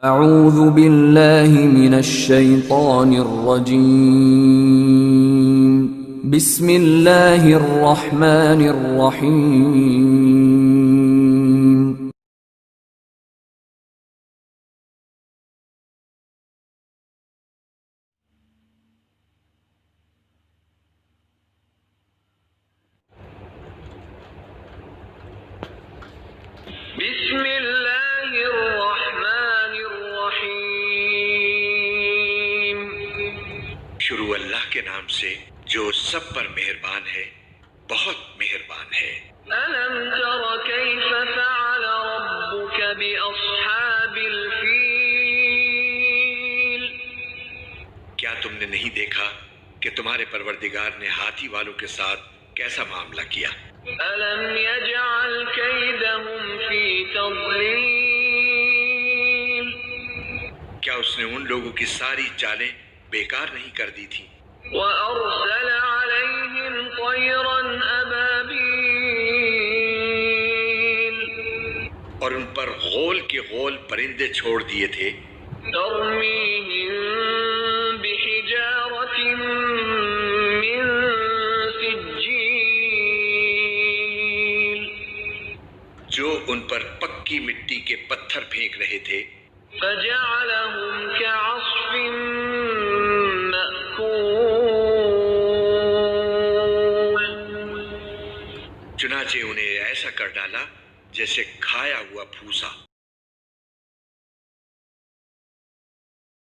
اعوذ باللہ من الشیطان الرجیم بسم اللہ الرحمن الرحیم بسم اللہ الرحمن الرحیم۔ شروع اللہ کے نام سے جو سب پر مہربان ہے، بہت مہربان ہے۔ الم تر کیف فعل ربک باصحاب الفیل؟ کیا تم نے نہیں دیکھا کہ تمہارے پروردگار نے ہاتھی والوں کے ساتھ کیسا معاملہ کیا؟ الم یجعل کیدہم فی تضلیل؟ کیا اس نے ان لوگوں کی ساری چالیں بیکار نہیں کر دی تھیں؟ وارسل علیہم طیرا ابابیل؟ اور ان پر غول کے غول پرندے چھوڑ دیے تھے، ترمیہم بحجارۃ من سجیل؟ جو ان پر پکی مٹی کے پتھر پھینک رہے تھے، فجعلہم کعصف مأکول؟ چنانچہ انہیں ایسا کر ڈالا جیسے کھایا ہوا پھوسا۔